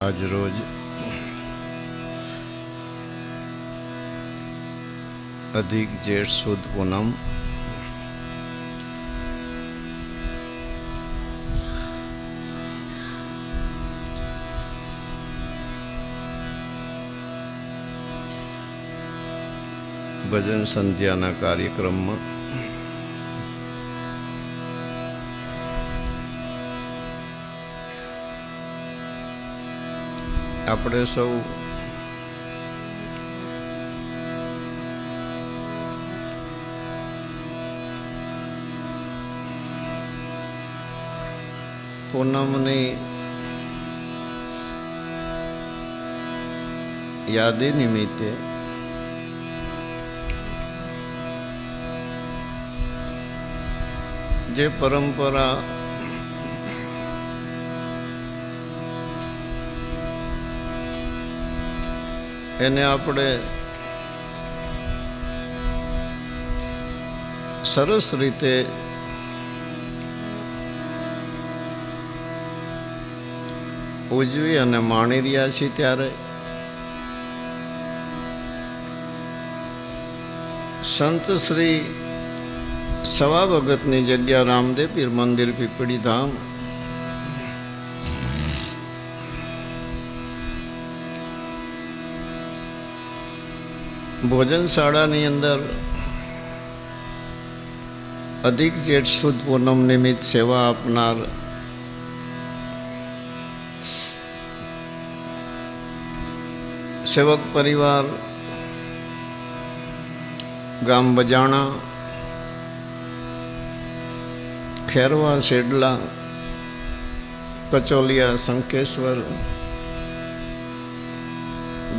આજ રોજ અધિક જેઠ સુદ પૂનમ ભજન સંધ્યાના કાર્યક્રમમાં આપણે સૌ પૂનમની યાદી નિમિત્તે જે પરંપરા એને આપણે સરસ રીતે ઉજવી અને માણી રહ્યા છીએ, ત્યારે સંત શ્રી સવા ભગતની જગ્યા રામદેવ પીર મંદિર પીપળી ધામ ભોજનશાળાની અંદર અધિક જેઠ સુદ પૂનમ નિમિત્ત સેવા આપનાર સેવક પરિવાર ગામ બજાણા, ખેરવા, શેડલા, કચોલિયા, શંકેશ્વર,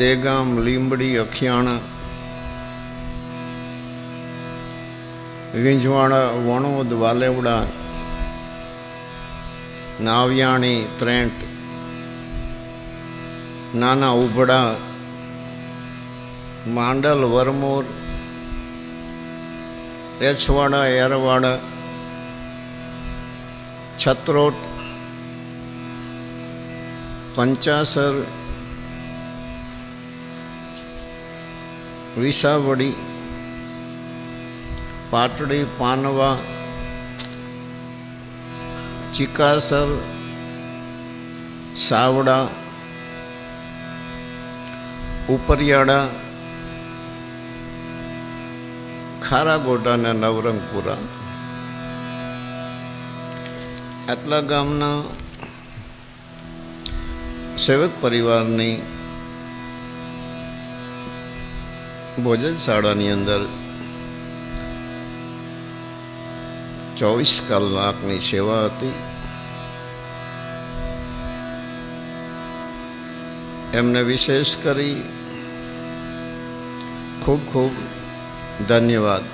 દેગામ, લીંબડી, અખિયાણા, વિંજવાડા, વણોદ, વાલેવડા, નાવિયાણી, ત્રેંટ, નાના ઉભડા, માંડલ, વરમોર, એચવાડા, એરવાડા, છત્રોટ, પંચાસર, વિસાવડી, પાટડી, પાનવા, ચિકાસર, સાવડા, ઉપરિયાળા, ખારાગોટા અને નવરંગપુરા, આટલા ગામના સેવક પરિવારની ભોજનશાળાની અંદર 24 કલાકની સેવા હતી. એમને વિશેષ કરી ખૂબ ખૂબ ધન્યવાદ.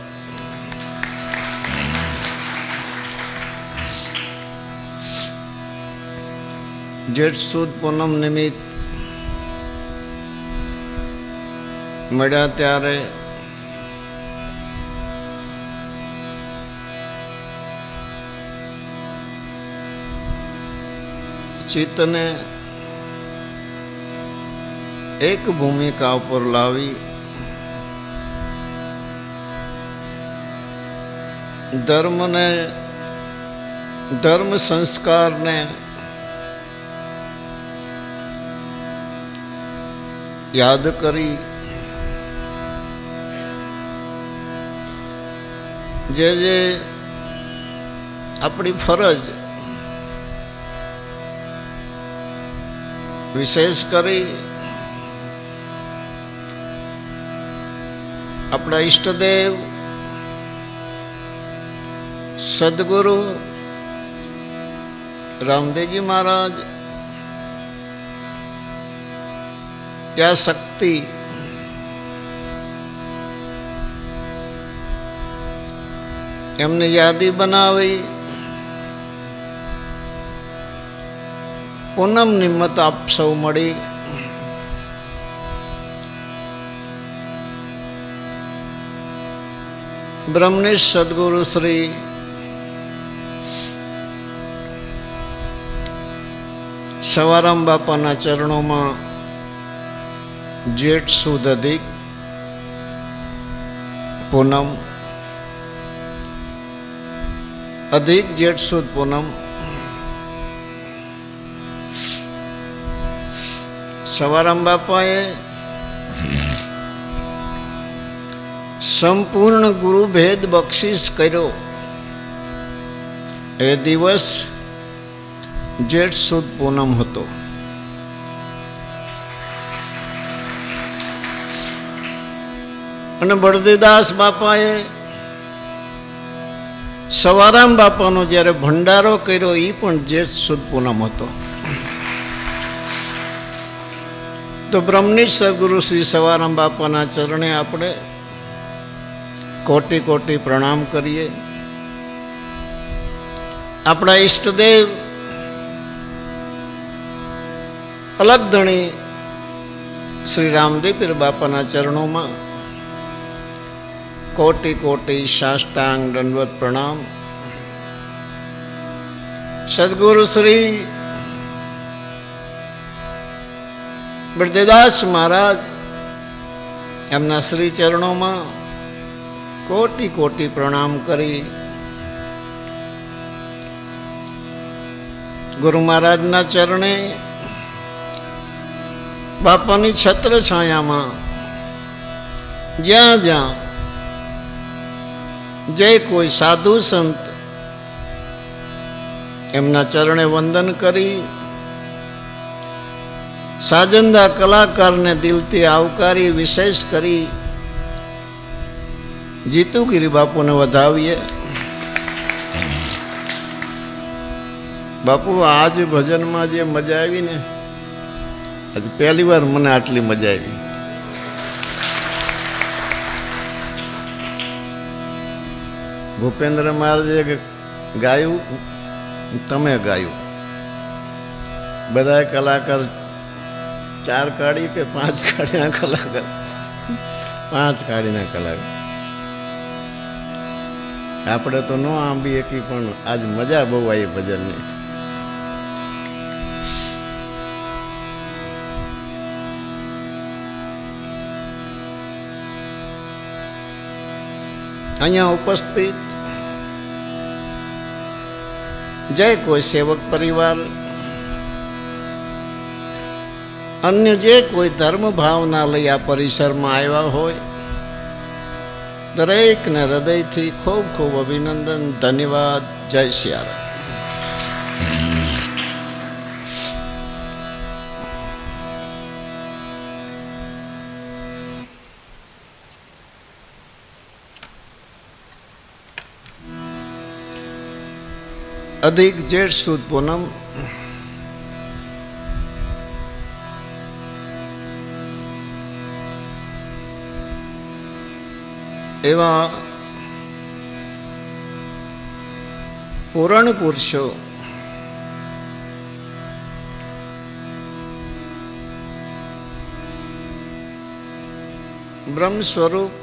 જેઠ સુદ પૂનમ નિમિત્ત મળ્યા ત્યારે ચિત્તને એક ભૂમિકા ઉપર લાવી ધર્મને, ધર્મ સંસ્કારને યાદ કરી જે આપણી ફરજ, વિશેષ કરી આપણા ઈષ્ટદેવ સદગુરુ રામદેવજી મહારાજ, યા શક્તિ, એમની યાદી બનાવી પૂનમ નિમિત્ત આપ સૌ મળી બ્રહ્મનિષ્ઠ સદગુરુ શ્રી સવારામ બાપાના ચરણોમાં જેઠ સુદ અધિક પૂનમ, અધિક જેઠ સુદ પૂનમ, સવારામ બાપાએ સંપૂર્ણ ગુરુ ભેદ બક્ષિસ કર્યો. એ દિવસ જેઠ સુદ પૂનમ હતો. અને બળદેવદાસ બાપાએ સવારામ બાપાનો જ્યારે ભંડારો કર્યો એ પણ જેઠ સુદ પૂનમ હતો. તો બ્રહ્મનિષ્ઠ સદગુરુ શ્રી સવારામ બાપાના ચરણે આપણે કોટી કોટી પ્રણામ કરીએ. આપણા ઈષ્ટદેવ અલગધણી શ્રી રામદેવ પીર બાપાના ચરણોમાં કોટી કોટી સાષ્ટાંગ દંડવત પ્રણામ. સદગુરુ શ્રી બળદેવદાસ મહારાજ એમના શ્રી ચરણોમાં કોટી કોટી પ્રણામ કરી ગુરુ મહારાજના ચરણે બાપાની છત્ર છાયામાં જ્યાં જ્યાં જે કોઈ સાધુ સંત એમના ચરણે વંદન કરી સાજંદા કલાકારને દિલથી આવકારી વિશેષ કરી જીતુગીરી બાપુને વધાવીએ. બાપુ આજ ભજનમાં જે મજા આવી ને, આજે પહેલી વાર મને આટલી મજા આવી. ભૂપેન્દ્ર મહારાજે ગાયું, તમે ગાયું, બધા કલાકાર 4 કાઢી કે 5 કાઢીના કલાકાર, 5 કાઢીના કલાકાર. આપણે તો ન આંબી એકી, પણ આજ મજા બહુ આવી ભજનની. અહીંયા ઉપસ્થિત જે કોઈ સેવક પરિવાર, અન્ય જે કોઈ ધર્મ ભાવના લઈ આ પરિસરમાં આવ્યા હોય, દરેકને હૃદયથી ખૂબ ખૂબ અભિનંદન, ધન્યવાદ. જય સિયારામ. અધિક જેઠ સુદ પૂનમ એવા પુરાણ પુરુષો બ્રહ્મ સ્વરૂપ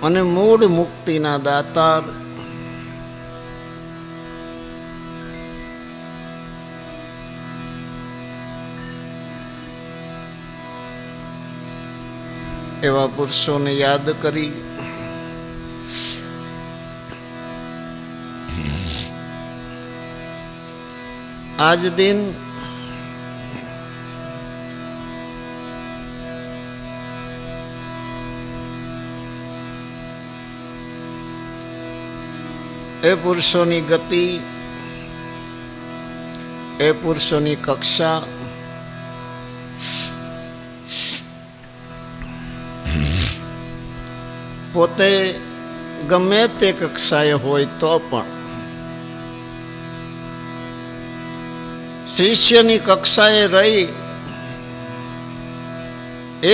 અને મૂળ મુક્તિના દાતાર એવા પુરુષોને યાદ કરી આજ દિન એ પુરુષોની ગતિ, એ પુરુષોની કક્ષા પોતે ગમે તે કક્ષાએ હોય તો પણ શિષ્યની કક્ષાએ રહી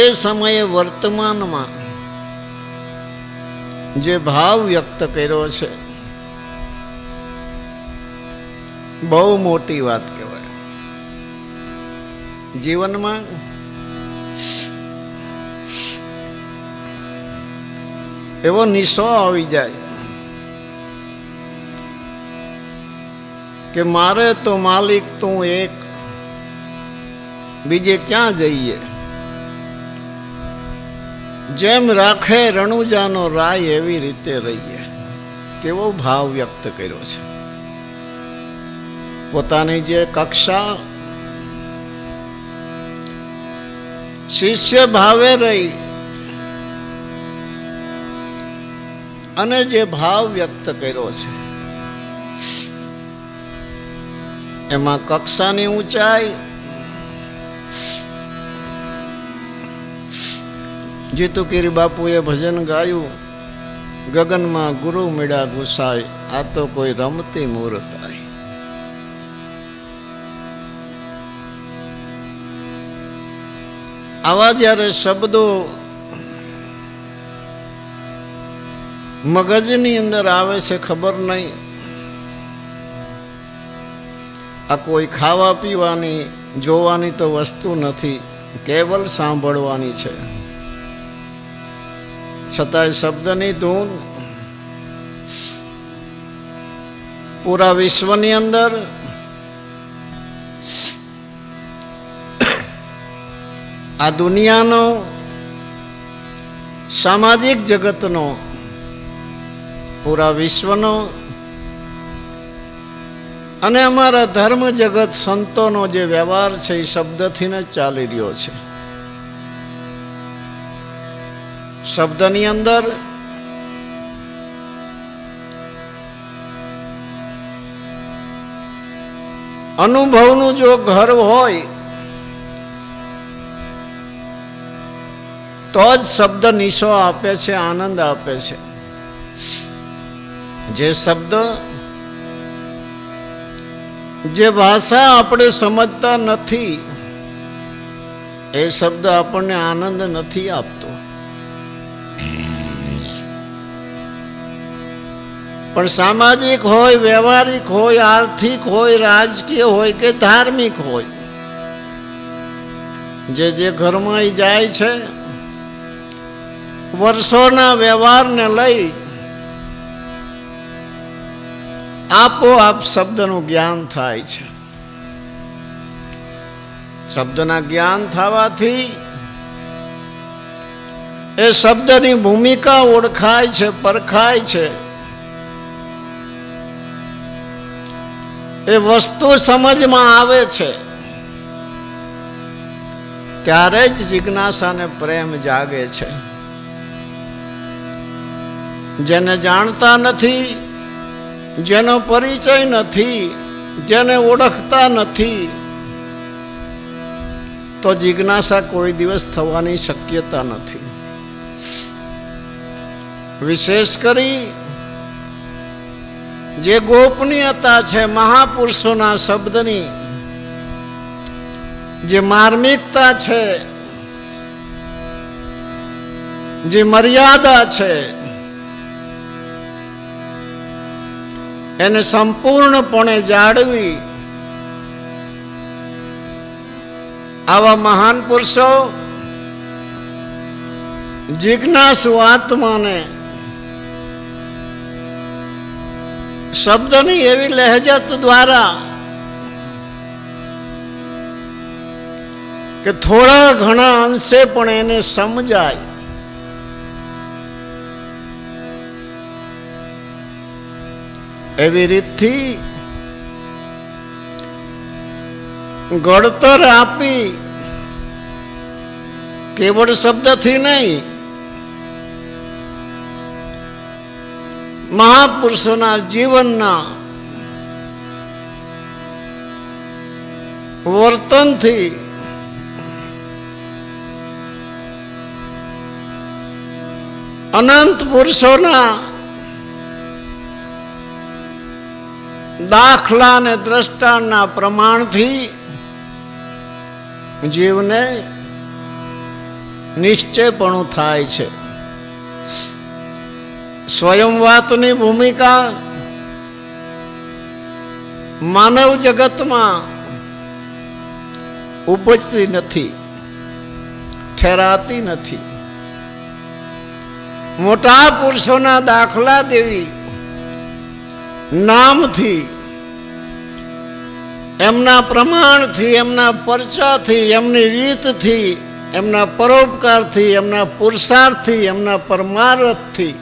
એ સમયે વર્તમાનમાં જે ભાવ વ્યક્ત કર્યો છે, બહુ મોટી વાત કહેવાય. જીવનમાં એવો નિશો આવી જાય કે મારે તો માલિક તું એક, બીજે ક્યાં જઈએ. જેમ રાખે રણુજાનો રાય એવી રીતે રહીએ. કેવો ભાવ વ્યક્ત કર્યો છે. પોતાની જે કક્ષા શિષ્ય ભાવે રહી અને જે ભાવ વ્યક્ત કર્યો છે એમાં કક્ષાની ઊંચાઈ, જીતુકીરી બાપુએ ભજન ગાયું, ગગનમાં ગુરુ મીડા ગુસાય, આ તો કોઈ રમતી મૂર્ત આઈ. આવા જ્યારે શબ્દો મગજની અંદર આવે છે ખબર નહીં. આ કોઈ ખાવા પીવાની જોવાની તો વસ્તુ નથી, કેવલ સાંભળવાની છે. છતાંય શબ્દની ધૂન પૂરા વિશ્વની અંદર આ દુનિયાનો, સામાજિક જગતનો, પૂરા વિશ્વનો અને અમારા ધર્મ જગત સંતોનો જે વ્યવહાર છે એ શબ્દથી જ ચાલી રહ્યો છે. શબ્દની અંદર અનુભવનું જો ઘર હોય તો જ શબ્દ નિશો આપે છે, આનંદ આપે છે. જે શબ્દ, જે ભાષા આપણે સમજતા નથી એ શબ્દ આપણને આનંદ નથી આપતો. પણ સામાજિક હોય, વ્યવહારિક હોય, આર્થિક હોય, રાજકીય હોય કે ધાર્મિક હોય, જે ઘરમાં જાય છે વર્ષોના વ્યવહારને લઈ આપોઆપ શબ્દનું જ્ઞાન થાય છે. શબ્દના જ્ઞાન થવાથી એ શબ્દની ભૂમિકા ઓળખાય છે, પરખાય છે. એ વસ્તુ સમજમાં આવે છે. ત્યારે જ જિજ્ઞાસા અને પ્રેમ જાગે છે. જેને જાણતા નથી, જેનો પરિચય નથી, જેને ઓળખતા નથી, તો જિજ્ઞાસા કોઈ દિવસ થવાની શક્યતા નથી. વિશેષ કરી જે ગોપનીયતા છે મહાપુરુષોના શબ્દની, જે માર્મિકતા છે, જે મર્યાદા છે, એને સંપૂર્ણપણે જાળવી આવા મહાન પુરુષો જિજ્ઞાસુ આત્માને શબ્દની એવી લહેજત દ્વારા કે થોડા ઘણા અંશે પણ એને સમજાય, એવી રીતથી ઘડતર આપી, કેવળ શબ્દથી નહીં, મહાપુરુષોના જીવનના વર્તનથી અનંત પુરુષોના દાખલા અને દ્રષ્ટાંતના પ્રમાણથી જીવને નિશ્ચયપણું થાય છે. સ્વયંવાતની ભૂમિકા માનવ જગતમાં ઉપજતી નથી, ઠેરાતી નથી. મોટા પુરુષોના દાખલા દેવી નામથી એમના પ્રમાણથી, એમના પરચાથી, એમની રીતથી, એમના પરોપકારથી, એમના પુરુષાર્થથી, એમના પરમારથથી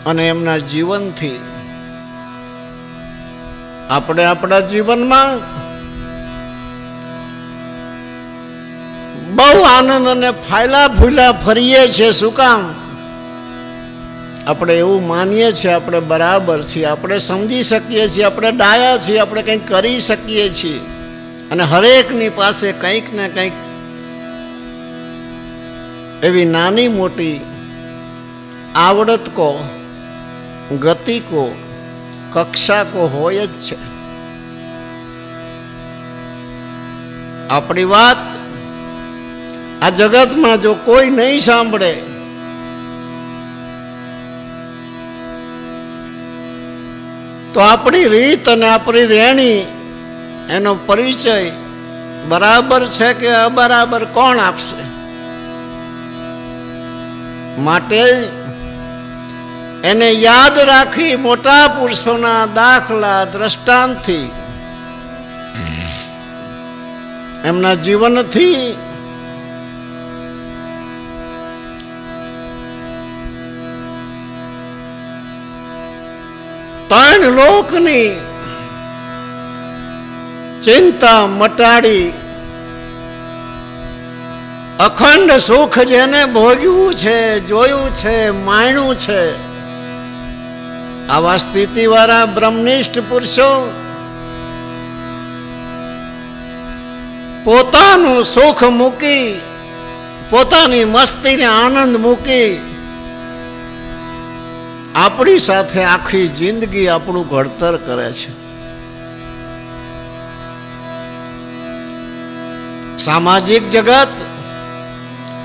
અને એમના જીવનથી આપણે આપણા જીવનમાં બહુ આનંદ અને ફાયલા ફૂલા ફરીએ છીએ. શું કામ? આપણે એવું માનીએ છીએ આપણે બરાબર છીએ, આપણે સમજી શકીએ છીએ, આપણે ડાયા છીએ, આપણે કંઈક કરી શકીએ છીએ. અને હરેકની પાસે કંઈક ને કંઈક એવી નાની મોટી આવડત કો, ગતિ કો, કક્ષા કો હોય જ છે. આપણી વાત આ જગતમાં જો કોઈ નહીં સાંભળે તો આપણી રીત અને આપણી રહેણી એનો પરિચય બરાબર છે કે અબરાબર કોણ આપશે? માટે એને યાદ રાખી મોટા પુરુષોના દાખલા દ્રષ્ટાંતથી, એમના જીવનથી ત્રણ લોકની ચિંતા મટાડી અખંડ સુખ જેને ભોગવ્યું છે, જોયું છે, માણ્યું છે, આવા સ્થિતિવાળા બ્રહ્મનિષ્ઠ પુરુષો પોતાનું સુખ મૂકી, પોતાની મસ્તીને આનંદ મૂકી આપણી સાથે આખી જિંદગી આપણું ઘડતર કરે છે. સામાજિક જગત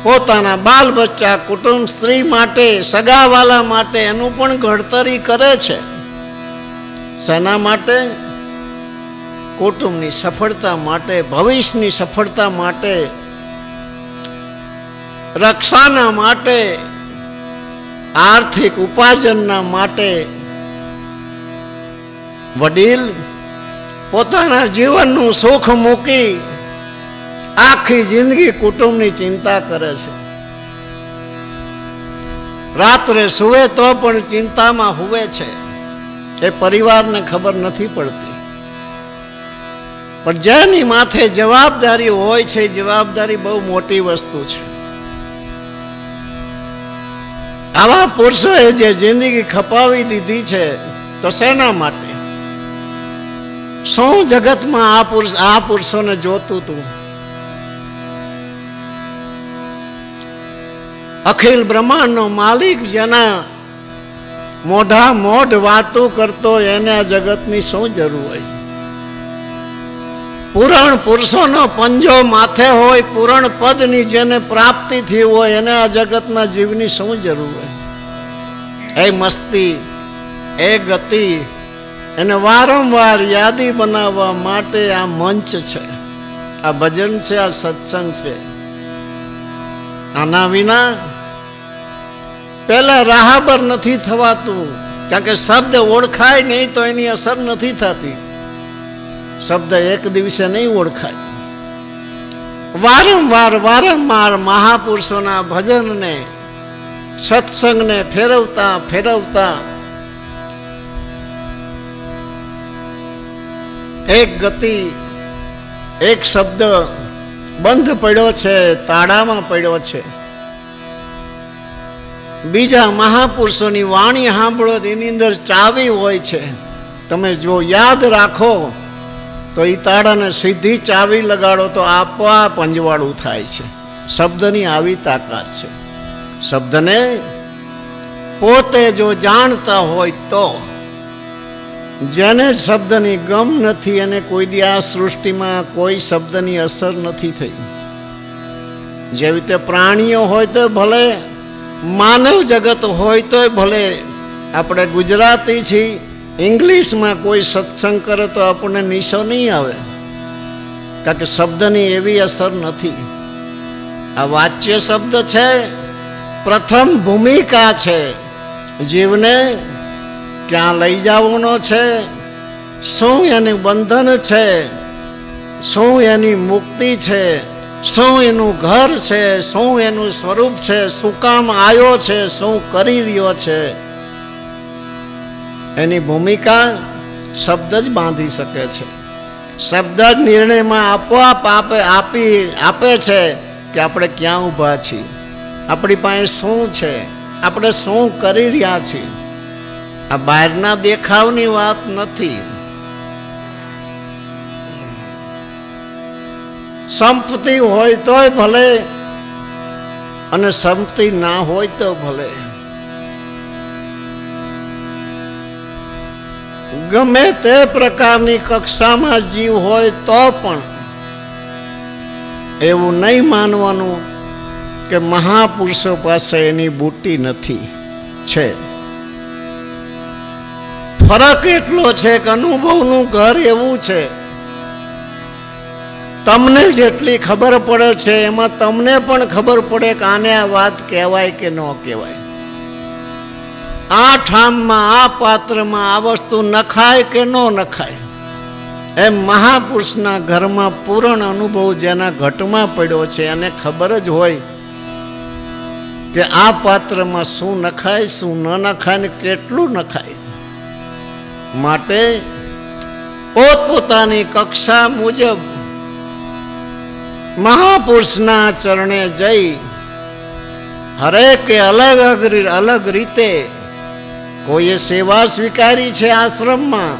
પોતાના બાલ બચ્ચા, કુટુંબ, સ્ત્રી માટે, સગાવાલા માટે એનું પણ ઘડતરી કરે છે. શેના માટે? કુટુંબની સફળતા માટે, ભવિષ્યની સફળતા માટે, રક્ષાના માટે, આર્થિક ઉપાર્જનના માટે. વડીલ પોતાના જીવનનું સુખ મૂકી આખી જિંદગી કુટુંબની ચિંતા કરે છે. રાત્રે સુવે તો પણ ચિંતામાં હુવે છે. એ પરિવારને ખબર નથી પડતી. પણ જેની માથે જવાબદારી હોય છે, જવાબદારી બહુ મોટી વસ્તુ છે. આવા પુરુષોએ જે જિંદગી ખપાવી દીધી છે તો શેના માટે? શું જગતમાં આ પુરુષોને જોતું હતું? અખિલ બ્રહ્માંડનો માલિક જેના મોઢા મોઢ વાતું કરતો એને આ જગતની શું જરૂર હોય? પૂરણ પુરુષોનો પંજો માથે હોય, પૂરણ પદની જેને પ્રાપ્તિ થઈ હોય એને આ જગતના જીવની શું જરૂર હોય? એ મસ્તી, એ ગતિ, એને વારંવાર યાદી બનાવવા માટે આ મંચ છે, આ ભજન છે, આ સત્સંગ છે. આના વિના પહેલા રાહબર નથી થવાતું. કારણ કે શબ્દ ઓળખાય નહીં તો એની અસર નથી થતી. શબ્દ એક દિવસે નહીં ઓળખાય. વારંવાર મહાપુરુષોના ભજનને, સત્સંગને ફેરવતા ફેરવતા એક ગતિ, એક શબ્દ બંધ પડ્યો છે, તાળામાં પડ્યો છે. બીજા મહાપુરુષોની વાણી સાંભળો, એની અંદર ચાવી હોય છે. તમે જો યાદ રાખો તો એ તાળાને સીધી ચાવી લગાડો તો આપોઆપ અંજવાળું થાય છે. શબ્દની આવી તાકાત છે. શબ્દને પોતે જો જાણતા હોય તો, જેને શબ્દની ગમ નથી એને કોઈ દી આ સૃષ્ટિમાં કોઈ શબ્દની અસર નથી થઈ. જેવી રીતે પ્રાણીઓ હોય તો ભલે, માનવ જગત હોય તો ભલે, આપણે ગુજરાતી છીએ, ઇંગ્લિશમાં કોઈ સત્સંગ કરે તો આપણને નિશો નહીં આવે, કારણ કે શબ્દની એવી અસર નથી. આ વાચ્ય શબ્દ છે, પ્રથમ ભૂમિકા છે. જીવને ક્યાં લઈ જવાનો છે, શું એનું બંધન છે, શું એની મુક્તિ છે, શું એનું ઘર છે, શું એનું સ્વરૂપ છે, શું કામ આવ્યો છે, શું કરી રહ્યો છે, એની ભૂમિકા શબ્દ જ બાંધી શકે છે. શબ્દ જ નિર્ણયમાં આપોઆપ આપે છે કે આપણે ક્યાં ઊભા છીએ, આપણી પાસે શું છે, આપણે શું કરી રહ્યા છીએ. આ બહારના દેખાવની વાત નથી. સંપત્તિ હોય તોય ભલે અને સંપત્તિ ના હોય તો ભલે, ગમે તે પ્રકારની કક્ષામાં જીવ હોય તો પણ એવું નહીં માનવાનું કે મહાપુરુષો પાસે એની બુટ્ટી નથી. છે. ફરક એટલો છે કે અનુભવનું ઘર એવું છે, તમને જેટલી ખબર પડે છે એમાં તમને પણ ખબર પડે કે આને આ વાત કહેવાય કે ન કહેવાય, આ ઠામમાં આ પાત્રમાં આ વસ્તુ નખાય કે ન નખાય. એમ મહાપુરુષના ઘરમાં પૂર્ણ અનુભવ જેના ઘટમાં પડ્યો છે એને ખબર જ હોય કે આ પાત્રમાં શું નખાય, શું ન નખાય ને કેટલું નખાય. માટે પોતપોતાની કક્ષા મુજબ મહાપુરુષના ચરણે જઈ હરેકે અલગ રીતે કોઈએ સેવા સ્વીકારી છે આશ્રમમાં,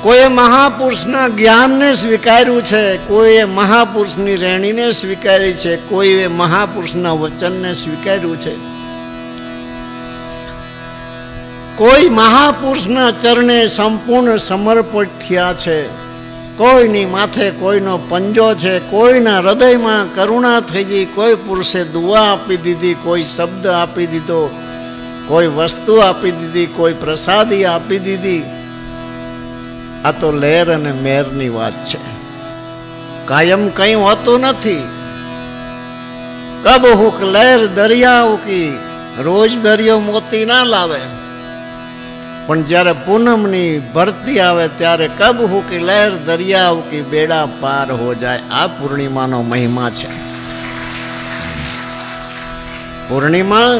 કોઈએ મહાપુરુષના જ્ઞાનને સ્વીકાર્યું છે, કોઈએ મહાપુરુષની રહેણીને સ્વીકારી છે, કોઈએ મહાપુરુષના વચનને સ્વીકાર્યું છે. કોઈ મહાપુરુષના ચરણે સંપૂર્ણ સમર્પિત થયા છે. કોઈની માથે કોઈનો પંજો છે, કોઈના હૃદયમાં કરુણા થઈ ગઈ, કોઈ પુરુષે દુઆ આપી દીધી, કોઈ શબ્દ આપી દીધો, કોઈ વસ્તુ આપી દીધી, કોઈ પ્રસાદી આપી દીધી. આ તો લહેર અને મેરની વાત છે. કાયમ કંઈ હોતું નથી. કબ હુક લહેર દરિયા ઉકી, રોજ દરિયો મોતી ના લાવે. પણ જ્યારે પૂનમની ભરતી આવે ત્યારે કબ હુકી લહેર દરિયા ઉકી, બેડા પાર હો જાય. આ પૂર્ણિમાનો મહિમા છે. પૂર્ણિમા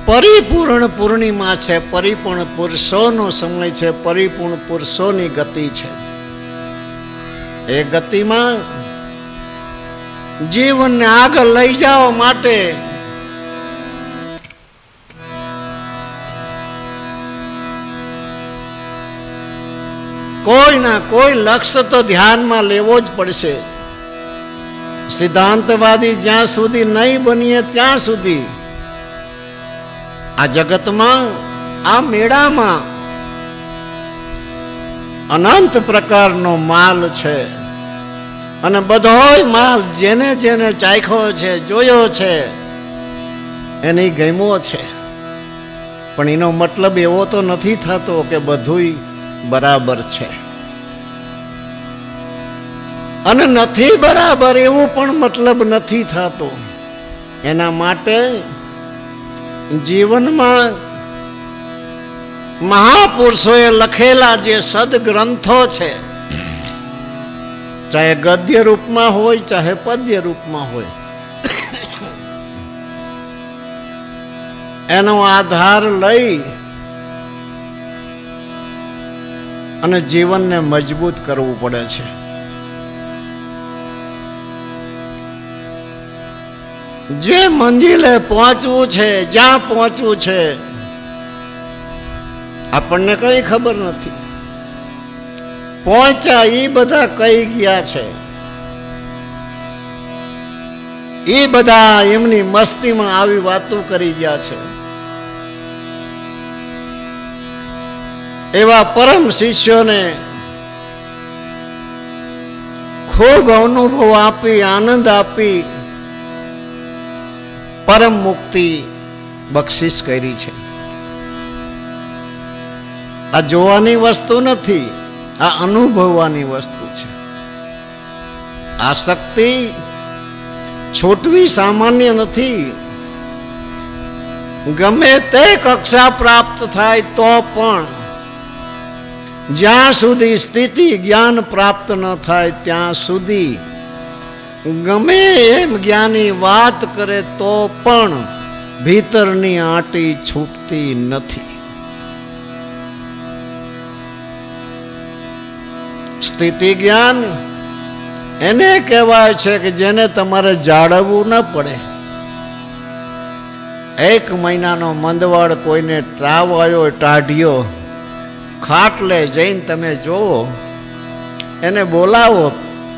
પરિપૂર્ણ પૂર્ણિમા છે, પરિપૂર્ણ પુરુષોનો સમય છે, પરિપૂર્ણ પુરુષોની ગતિ છે. એ ગતિમાં જીવનને આગળ લઈ જવા માટે કોઈના કોઈ લક્ષ્ય તો ધ્યાનમાં લેવો જ પડશે. સિદ્ધાંતવાદી જ્યાં સુધી નહીં બનીએ ત્યાં સુધી આ જગતમાં, આ મેળામાં અનંત પ્રકારનો માલ છે અને બધોય માલ જેને જેને ચાખ્યો છે, જોયો છે, એની ગમ્યો છે. પણ એનો મતલબ એવો તો નથી થતો કે બધુંય બરાબર છે, અને નથી બરાબર એવું પણ મતલબ નથી થતો. એના માટે જીવનમાં મહાપુરુષોએ લખેલા જે સદગ્રંથો છે, ચાહે ગદ્ય રૂપમાં હોય ચાહે પદ્ય રૂપમાં હોય, એનો આધાર લઈ અને જીવનને મજબૂત કરવું પડે છે. જે મંજિલે પહોંચવું છે, જ્યાં પહોંચવું છે, આપણને કઈ ખબર નથી. પહોંચ્યા એ બધા કઈ ગયા છે, એ બધા એમની મસ્તીમાં આવી વાતો કરી ગયા છે. એવા પરમ શિષ્યોને ખૂબ અનુભવ આપી, આનંદ આપી, પરમ મુક્તિ બક્ષિસ કરી છે. આ જોવાની વસ્તુ નથી, આ અનુભવવાની વસ્તુ છે. આ શક્તિ છૂટવી સામાન્ય નથી. ગમે તે કક્ષા પ્રાપ્ત થાય તો પણ જ્યાં સુધી સ્થિતિ જ્ઞાન પ્રાપ્ત ન થાય ત્યાં સુધી ગમે એમ જ્ઞાની વાત કરે તો પણ ભીતરની આંટી છૂટતી નથી. સ્થિતિ જ્ઞાન એને કહેવાય છે કે જેને તમારે જાળવવું ન પડે. 1 મહિનાનો મંદવાડ કોઈને તાવ આવ્યો ટાઢિયો, ખાટલે જઈને તમે જોવો, એને બોલાવો,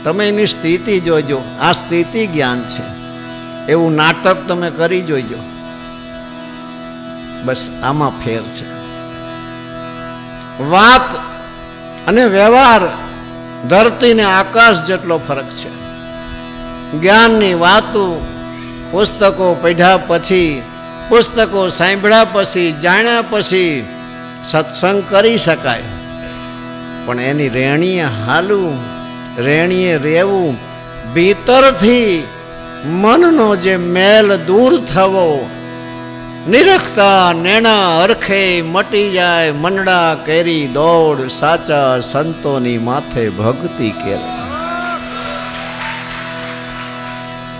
તમે એની સ્થિતિ જોજો. આ સ્થિતિ જ્ઞાન છે. એવું નાટક તમે કરી જોઈજો. બસ આમાં ફેર છે. વાત અને વ્યવહાર ધરતી ને આકાશ જેટલો ફરક છે. જ્ઞાનની વાતો પુસ્તકો પઢ્યા પછી, પુસ્તકો સાંભળ્યા પછી, જાણ્યા પછી સત્સંગ કરી શકાય, પણ એની રેણીએ હાલવું, રેણીએ રહેવું, ભીતરથી મનનો જે મેલ દૂર થવો, નિરખતા નેણા અરખે મટી જાય મનડા કેરી દોડ, સાચા સંતોની માથે ભક્તિ કેરે.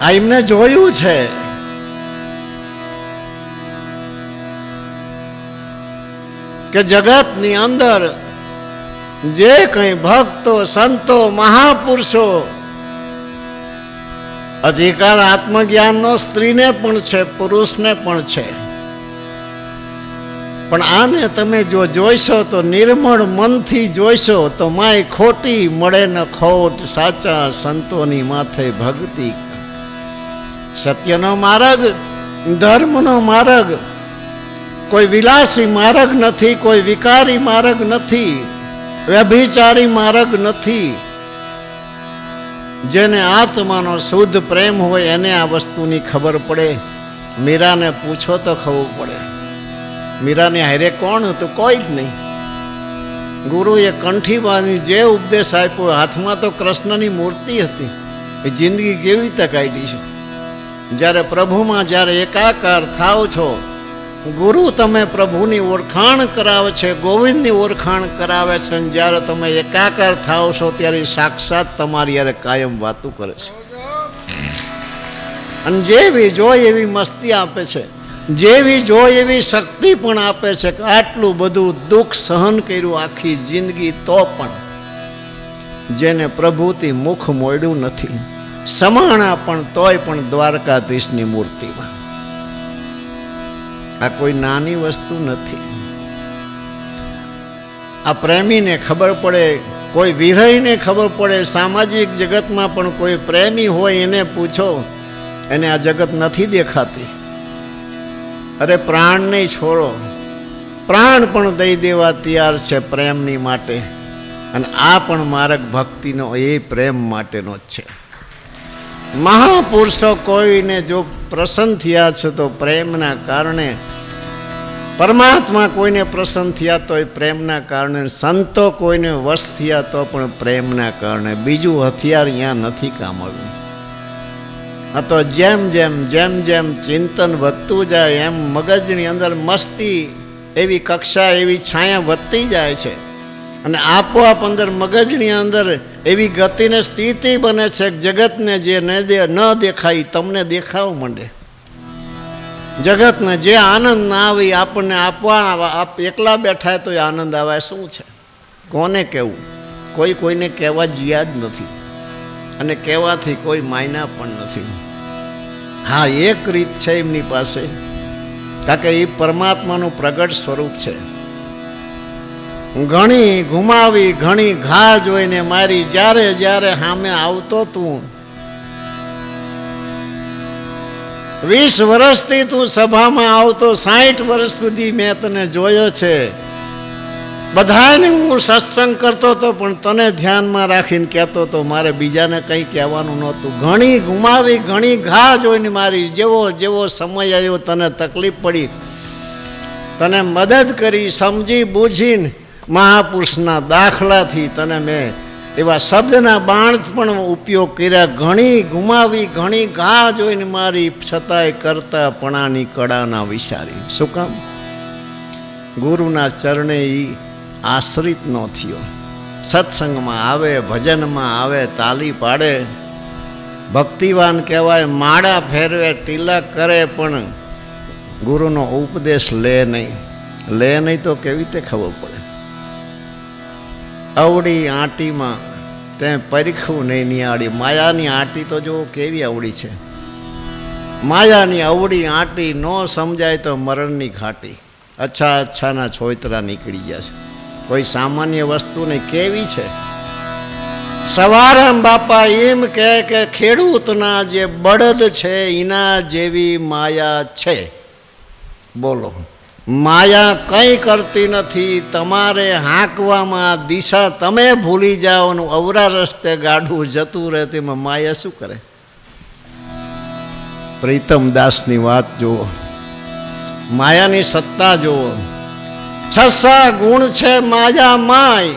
આ એમને જોયું છે. કે જગતની અંદર જે કંઈ ભક્તો, સંતો, મહાપુરુષો, અધિકાર આત્મજ્ઞાનનો સ્ત્રીને પણ છે, પુરુષને પણ છે, પણ આને તમે જો જોઈશો તો નિર્મળ મનથી જોઈશો તો માય ખોટી મળે ન ખોટ, સાચા સંતોની માથે ભક્તિ. સત્યનો માર્ગ, ધર્મનો માર્ગ કોઈ વિલાસી માર્ગ નથી, કોઈ વિકારી માર્ગ નથી, વ્યભિચારી માર્ગ નથી. જેને આત્માનો શુદ્ધ પ્રેમ હોય એને આ વસ્તુની ખબર પડે. મીરાને પૂછો તો ખબર પડે. મીરાની હારે કોણ હતું? કોઈ જ નહીં. ગુરુએ કંઠીમાંની જે ઉપદેશ આપ્યો, હાથમાં તો કૃષ્ણની મૂર્તિ હતી. એ જિંદગી કેવી રીતે કાઢી છે? જ્યારે પ્રભુમાં જ્યારે એકાકાર થાવ છો, ગુરુ તમે પ્રભુની ઓળખાણ કરાવે છે, ગોવિંદની ઓળખાણ કરાવે છે, અને જ્યારે તમે એકાકાર થાવ છો ત્યારે સાક્ષાત તમારી યારે કાયમ વાતું કરે છે. અને જેવી જોઈ એવી મસ્તી આપે છે, જેવી જોઈ એવી શક્તિ પણ આપે છે. કે આટલું બધું દુઃખ સહન કર્યું આખી જિંદગી, તો પણ જેને પ્રભુથી મુખ મોડ્યું નથી, સમાણા પણ તોય પણ દ્વારકાધીશની મૂર્તિમાં. આ કોઈ નાની વસ્તુ નથી. આ પ્રેમીને ખબર પડે, કોઈ વિરહીને ખબર પડે. સામાજિક જગતમાં પણ કોઈ પ્રેમી હોય એને પૂછો, એને આ જગત નથી દેખાતી. અરે પ્રાણને છોડો, પ્રાણ પણ દઈ દેવા તૈયાર છે પ્રેમની માટે. અને આ પણ માર્ગ ભક્તિનો એ પ્રેમ માટેનો જ છે. મહાપુરુષો કોઈને જો પ્રસન્ન થયા છે તો પ્રેમના કારણે, પરમાત્મા કોઈને પ્રસન્ન થયા તો એ પ્રેમના કારણે, સંતો કોઈને વશ થયા તો પણ પ્રેમના કારણે. બીજું હથિયાર અહીંયા નથી કામ આવ્યું. આ તો જેમ જેમ જેમ જેમ ચિંતન વધતું જાય એમ મગજની અંદર મસ્તી એવી કક્ષા, એવી છાયા વધતી જાય છે. અને આપોઆપ અંદર મગજની અંદર એવી ગતિને સ્થિતિ બને છે કે જગતને જે ન દેખાય તમને દેખાવા માંડે. જગતને જે આનંદ ના આવે આપણને આપવા, એકલા બેઠા તો એ આનંદ આવે. શું છે? કોને કહેવું? કોઈ કોઈને કહેવા જ્યા જ નથી, અને કહેવાથી કોઈ માયના પણ નથી. હા, એક રીત છે એમની પાસે, કારણ કે એ પરમાત્માનું પ્રગટ સ્વરૂપ છે. ઘણી ઘુમાવી, ઘણી ઘા જોઈને મારી, જ્યારે જ્યારે સામે આવતો તું, 20 વર્ષથી તું સભામાં આવતો, 60 વર્ષ સુધી મેં તને જોયો છે. બધાને હું સત્સંગ કરતો હતો, પણ તને ધ્યાનમાં રાખીને કહેતો હતો, મારે બીજાને કંઈ કહેવાનું નહોતું. ઘણી ગુમાવી, ઘણી ઘા જોઈને મારી. જેવો જેવો સમય આવ્યો, તને તકલીફ પડી, તને મદદ કરી, સમજી બૂઝીને મહાપુરુષના દાખલાથી તને મેં એવા શબ્દના બાણ પણ ઉપયોગ કર્યા. ઘણી ગુમાવી, ઘણી ઘા જોઈને મારી, છતાંય કરતા પણાની કડાના વિચારી. શું કામ? ગુરુના ચરણે આશ્રિત ન થયો. સત્સંગમાં આવે, ભજનમાં આવે, તાલી પાડે, ભક્તિવાન કહેવાય, માળા ફેરવે, તિલક કરે, પણ ગુરુનો ઉપદેશ લે નહીં તો કેવી રીતે ખબર પડે? અવળી આંટીમાં તે પરીખું નહીં નિહાળી. માયાની આંટી તો જુઓ કેવી અવળી છે. માયાની અવળી આંટી ન સમજાય તો મરણની ઘાટી. અચ્છાના છોતરા નીકળી ગયા છે. કોઈ સામાન્ય વસ્તુ નહીં, કેવી છે. સવારામ બાપા એમ કહે કે ખેડૂતના જે બળદ છે એના જેવી માયા છે. બોલો, માયા કંઈ કરતી નથી. તમારે હાંકવામાં દિશા તમે ભૂલી જાઓ, અવરા રસ્તે ગાડું જતું રહે, તેમાં માયા શું કરે? પ્રીતમ દાસની વાત જુઓ, માયાની સત્તા જુઓ. 6 ગુણ છે માયા માય,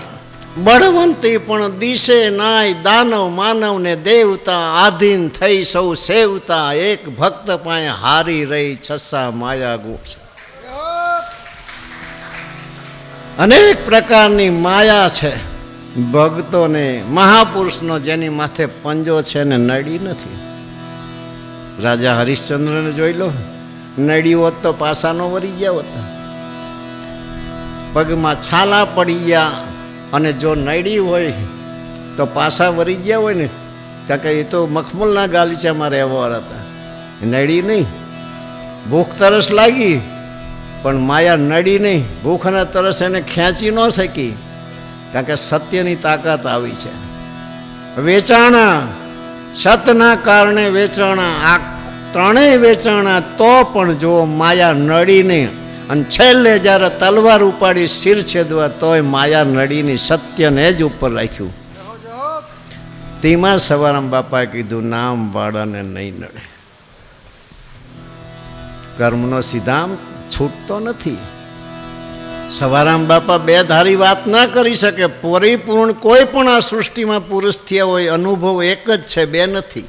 બળવંતી પણ દિશે નાય. દાનવ માનવને દેવતા, આધીન થઈ સૌ સેવતા. એક ભક્ત પાસે હારી રહી 6 માયા ગુણ છે. અનેક પ્રકારની માયા છે ભક્તોને. મહાપુરુષનો જેની માથે પંજો છે ને નડી નથી. રાજા હરિશ્ચંદ્રને જોઈ લો, નડી હોત તો પાસા નો વરી ગયા હોત, પગમાં છાલા પડી ગયા. અને જો નડી હોય તો પાસા વરી ગયા હોય ને, કારણ કે એ તો મખમલના ગાલીચામાં રહેવાવાળા હતા. નડી નહીં, ભૂખ તરસ લાગી પણ માયા નડી નહીં. ભૂખ અને તરસ એને ખેંચી ન શકી, કારણ કે સત્યની તાકાત આવી છે. વેચાણા, સતના કારણે વેચાણા. આ ત્રણેય વેચાણા તો પણ જો માયા નડી નહીં. અને છેલ્લે જ્યારે તલવાર ઉપાડી શિર છેદવા તોય માયા નડીની સત્યને જ ઉપર રાખ્યું. તેમાં સવારામ બાપાએ કીધું, નામ વાળાને નહીં નડે. કર્મનો સિદ્ધાંત છૂટતો નથી. સવારામ બાપા બે ધારી વાત ના કરી શકે. પરિપૂર્ણ કોઈ પણ આ સૃષ્ટિમાં પુરુષ થયા હોય, અનુભવ એક જ છે, બે નથી.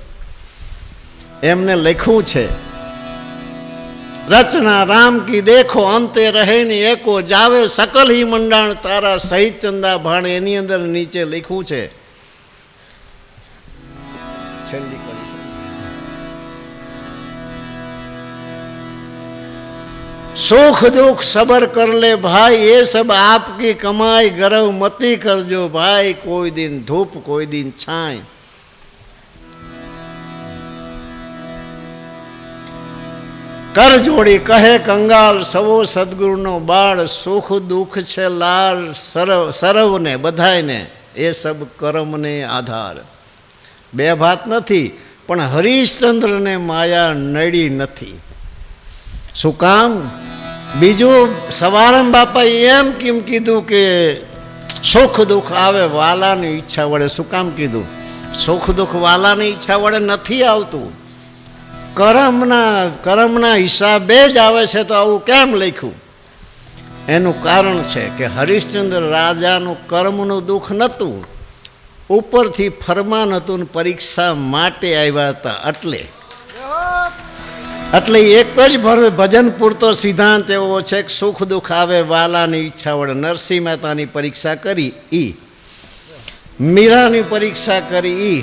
એમને લખ્યું છે, રચના રામ કી દેખો અંતે રહે ની એકો, જાવે સકલ હી મંડાણ તારા સહિત ચંદા ભાણ. એની અંદર નીચે લખ્યું છે, સુખ દુઃખ સબર કર લે ભાઈ, એ સબ આપકી કમાઈ, ગરવ મતી કરજો ભાઈ. કોઈ દિન ધૂપ કોઈ દિન છાય. કર જોડી કહે કંગાલ, સવો સદગુરુનો બાળ. સુખ દુઃખ છે લાલ સરવને બધાયને, એ સબ કર્મને આધાર. બે વાત નથી, પણ હરિશ્ચંદ્રને માયા નડી નથી. શું કામ? બીજું સવારામ બાપાએ એમ કેમ કીધું કે સુખ દુઃખ આવે વાલાની ઈચ્છા વડે. શું કામ કીધું? સુખ દુઃખ વાલાની ઈચ્છા વડે નથી આવતું, કર્મના હિસાબે જ આવે છે. તો આવું કેમ લખ્યું? એનું કારણ છે કે હરિશ્ચંદ્ર રાજાનું કર્મનું દુઃખ નહોતું, ઉપરથી ફરમાન હતું ને પરીક્ષા માટે આવ્યા હતા. એટલે એક જ ભજન પૂરતો સિદ્ધાંત એવો છે કે સુખ દુઃખ આવે વાલાની ઈચ્છા વડે. નરસિંહ મહેતાની પરીક્ષા કરી ઈ, મીરાની પરીક્ષા કરી ઈ,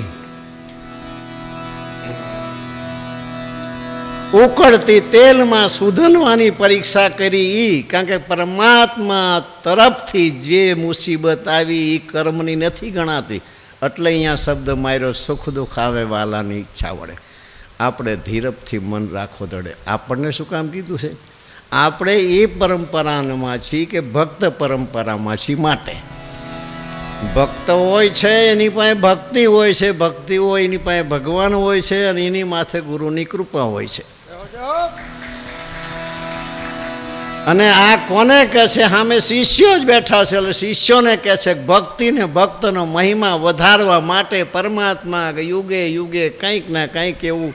ઉકળતી તેલમાં સુધનવાની પરીક્ષા કરી ઈ. કારણ કે પરમાત્મા તરફથી જે મુસીબત આવી એ કર્મની નથી ગણાતી. એટલે અહીંયા શબ્દ માર્યો, સુખ દુઃખ આવે વાલાની ઈચ્છા વડે. આપણે ધીરજથી મન રાખવો દડે. આપણને શું કામ કીધું છે? આપણે એ પરંપરામાં છીએ કે ભક્ત પરંપરામાં છીએ. માટે ભક્ત હોય છે એની પાસે ભક્તિ હોય છે, ભક્તિ હોય એની પાસે ભગવાન હોય છે, અને એની માથે ગુરુની કૃપા હોય છે. અને આ કોને કહે છે? સામે શિષ્યો જ બેઠા છે. એટલે શિષ્યોને કહે છે ભક્તિને ભક્તનો મહિમા વધારવા માટે પરમાત્મા યુગે યુગે કંઈક ના કંઈક એવું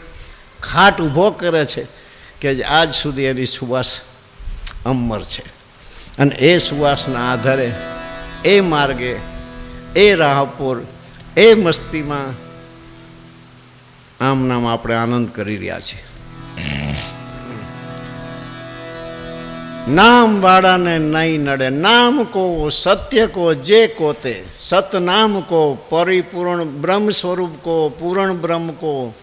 ખાટ ઊભો કરે છે કે આજ સુધી એની સુવાસ અમર છે. અને એ સુવાસના આધારે એ માર્ગે, એ રાહપુર, એ મસ્તીમાં આમ નામ આપણે આનંદ કરી રહ્યા છીએ. નામ વાળાને નહીં નડે. નામ કો સત્ય કો જે કોતે, સતનામ કો પરિપૂર્ણ બ્રહ્મ સ્વરૂપ કો પૂર્ણ બ્રહ્મ કો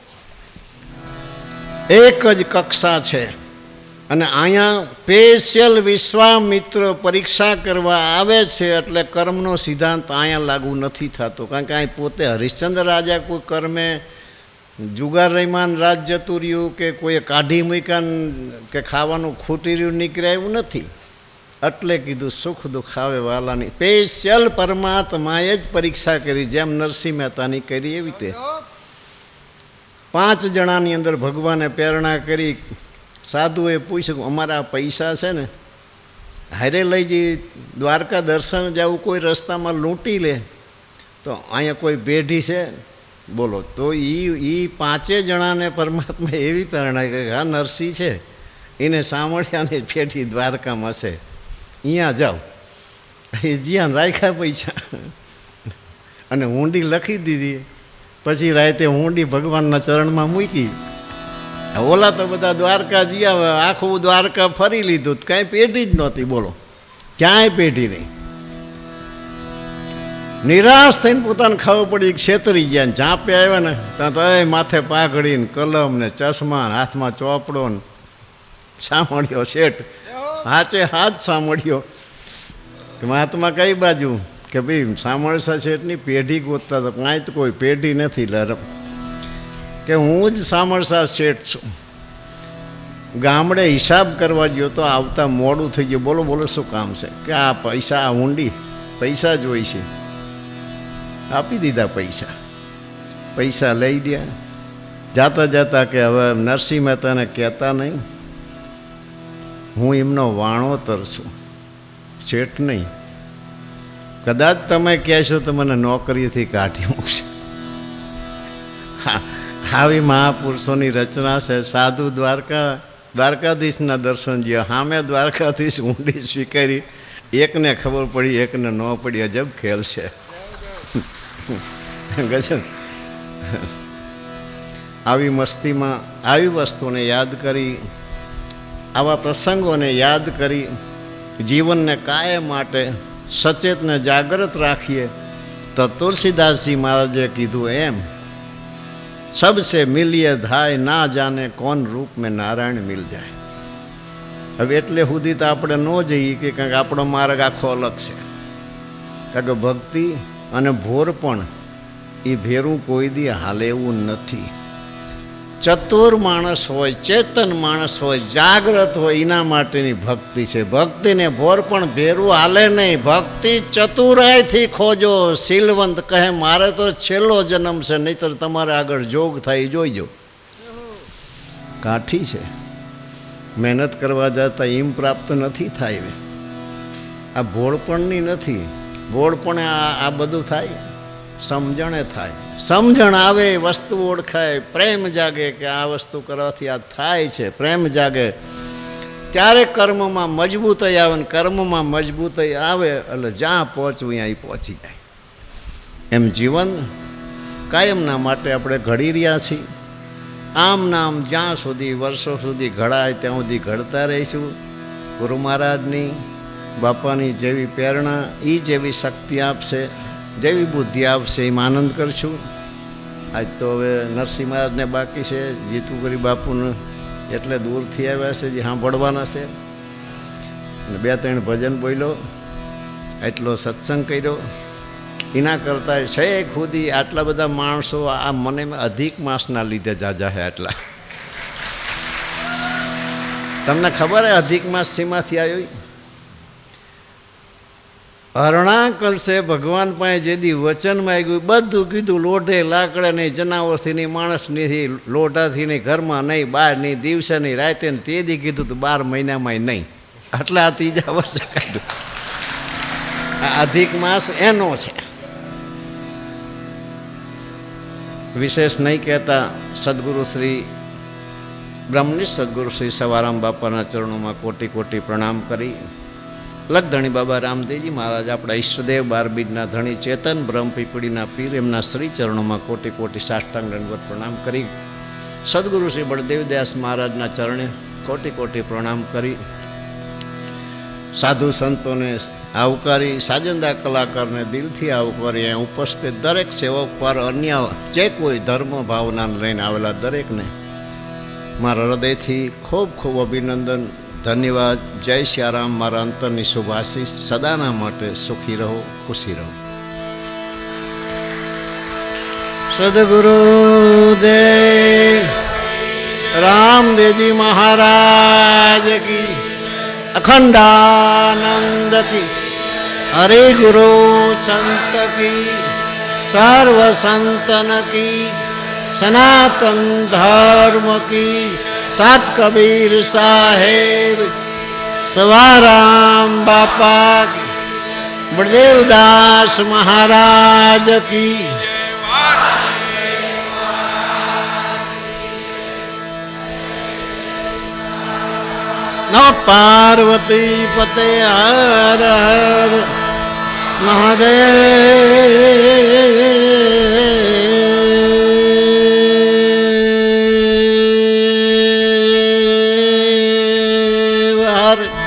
એક જ કક્ષા છે. અને અહીંયા સ્પેશિયલ વિશ્વામિત્ર પરીક્ષા કરવા આવે છે એટલે કર્મનો સિદ્ધાંત અહીંયા લાગુ નથી થતો. કારણ કે અહીં પોતે હરિશ્ચંદ્ર રાજા કોઈ કર્મે જુગાર રહીમાન રાજ જતું રહ્યું કે કોઈએ કાઢી મૂક્યા કે ખાવાનું ખૂટી રહ્યું નીકળે એવું નથી. એટલે કીધું સુખ દુઃખ આવે વાલાની. સ્પેશિયલ પરમાત્માએ જ પરીક્ષા કરી, જેમ નરસિંહ મહેતાની કરી એવી રીતે 5 જણાની અંદર ભગવાને પ્રેરણા કરી. સાધુએ પૂછ્યું, અમારા પૈસા છે ને હારે લઈ જઈ દ્વારકા દર્શન જવું, કોઈ રસ્તામાં લૂંટી લે તો અહીંયા કોઈ પેઢી છે બોલો. તો એ 5 જણાને પરમાત્મા એવી પ્રેરણા કરી, હા નરસિંહ છે એને સાંભળ્યાને પેઢી દ્વારકામાં છે, અહીંયા જાઓ. એ જ્યાં રાખ્યા પૈસા અને હુંડી લખી દીધી. પછી રાતે હુંડી ભગવાનના ચરણમાં મૂકી. ઓલા તો બધા દ્વારકા જ્યાં આખું દ્વારકા ફરી લીધું, કાંઈ પેઢી જ નહોતી બોલો, ક્યાંય પેઢી નહીં. નિરાશ થઈને પોતાને ખબર પડી છેતરી ગયા ને ઝાંપે આવ્યા ને ત્યાં તો એ માથે પાઘડી ને કલમ ને ચશ્મા ને હાથમાં ચોપડો ને સાંભળ્યો શેઠ હાચે હાથ સાંભળ્યો કે મહાત્મા કઈ બાજુ કે ભાઈ સાંભળસા શેઠની પેઢી ગોતતા તો કાંઈ તો કોઈ પેઢી નથી લરમ કે હું જ સામરસા શેઠ છું. ગામડે હિસાબ કરવા ગયો તો આવતા મોડું થઈ ગયું. બોલો બોલો શું કામ છે કે આ પૈસા, આ ઊંડી પૈસા જ હોય છે. આપી દીધા પૈસા. પૈસા લઈ ગયા. જાતા જાતા કે હવે નરસિંહ મહેતાને કહેતા નહીં, હું એમનો વાણોતર છું, શેઠ નહીં. કદાચ તમે કહેશો તો મને નોકરીથી કાઢી મૂકશે. હા, આવી મહાપુરુષોની રચના છે. સાધુ દ્વારકાધીશના દર્શન જ્યાં સામે દ્વારકાધીશ ઊંડી સ્વીકારી, એકને ખબર પડી એકને ન પડી. અજબ ખેલ છે. ગજબ. આવી મસ્તીમાં આવી વસ્તુને યાદ કરી, આવા પ્રસંગોને યાદ કરી જીવનને કાયમ માટે સચેતને જાગૃત રાખીએ તો તુલસીદાસજી મહારાજે કીધું એમ, सबसे मिलिए धाय ना जाने कौन रूप में नारायण मिल जाए. હવે એટલે સુધી તો આપણે ન જઈએ કે કંઈક આપણો માર્ગ આખો અલગ છે. કારણ કે ભક્તિ અને ભોરપણ એ ભેરું કોઈ દી હાલે એવું નથી. ચતુર માણસ હોય, ચેતન માણસ હોય, જાગ્રત હોય, એના માટેની ભક્તિ છે. ભક્તિને ભોરપણ ભેરું હાલે નહીં. ભક્તિ ચતુરાઈથી ખોજો. શીલવંત કહે મારે તો છેલ્લો જન્મ છે, નહીંતર તમારે આગળ જોગ થાય જોઈજો. કાઠી છે. મહેનત કરવા જતાં એમ પ્રાપ્ત નથી થાય. આ ભોળપણની નથી. ભોળપણે આ બધું થાય, સમજણે થાય. સમજણ આવે, વસ્તુ ઓળખાય, પ્રેમ જાગે કે આ વસ્તુ કરવાથી આ થાય છે. પ્રેમ જાગે ત્યારે કર્મમાં મજબૂતાઈ આવે ને કર્મમાં મજબૂતાઈ આવે એટલે જ્યાં પહોંચવું ત્યાં પહોંચી જાય. એમ જીવન કાયમના માટે આપણે ઘડી રહ્યા છીએ. આમ નામ જ્યાં સુધી વર્ષો સુધી ઘડાય ત્યાં સુધી ઘડતા રહીશું. ગુરુ મહારાજની બાપાની જેવી પ્રેરણા, એ જેવી શક્તિ આપશે, જેવી બુદ્ધિ આપશે એમ આનંદ કરશું. આજ તો હવે નરસિંહ મહારાજને બાકી છે. જીતુગરી બાપુને એટલે દૂરથી આવ્યા છે, જે સાંભળવાના છે. અને 2-3 ભજન બોલ્યો, એટલો સત્સંગ કર્યો. એના કરતાં છેક સુધી આટલા બધા માણસો આ મને અધિક માસના લીધે જાજા છે. આટલા તમને ખબર હે અધિક માસ શેમાંથી આવ્યો? હરણાકલ છે ભગવાન પાસે જે દી વચન માંગ્યું બધું કીધું. લોઢે લાકડે નહીં, જનાવરથી નહીં, માણસ નહીં, લોઢાથી નહીં, ઘરમાં નહીં, બહાર નહીં, દિવસે નહીં, રાતે નહીં. તે દી કીધું તો 12 મહિનામાં નહીં. એટલે આ 3જા વર્ષે કાઢ્યું. આ અધિક માસ એનો છે. વિશેષ નહીં કહેતા સદગુરુ શ્રી બ્રહ્મનિષ્ઠ સદગુરુ શ્રી સવારામ બાપાના ચરણોમાં કોટી કોટી પ્રણામ કરી, લખધણી બાબા રામદેવજી મહારાજ આપણા ઈષ્ટદેવ 12 બીજના ધણી ચેતન બ્રહ્મ પીપળીના પીર એમના શ્રી ચરણોમાં કોટી કોટી સાષ્ટાંગ દંડવત પ્રણામ કરી, સદગુરુ શ્રી બળદેવદાસ મહારાજના ચરણે કોટી કોટી પ્રણામ કરી સાધુ સંતોને આવકારી, સાજંદા કલાકારને દિલથી આવકારી. અહીં ઉપસ્થિત દરેક સેવક પર અન્ય જે કોઈ ધર્મ ભાવનાને લઈને આવેલા દરેકને મારા હૃદયથી ખૂબ ખૂબ અભિનંદન, ધન્યવાદ. જય સિયારામ. મારા અંતરની શુભ આશીષ. સદાના માટે સુખી રહો, ખુશી રહો. સદગુરુદેવ રામદેવજી મહારાજ કી, અખંડાનંદ કી, હરે ગુરુ સંત કી, સર્વ સંતન કી, સનાતન ધર્મ કી, સાત કબીર સાહેબ, સવારામ બાપા કી, બળદેવદાસ મહારાજ કી. નમઃ પાર્વતી પતે હર હર મહાદેવ હર.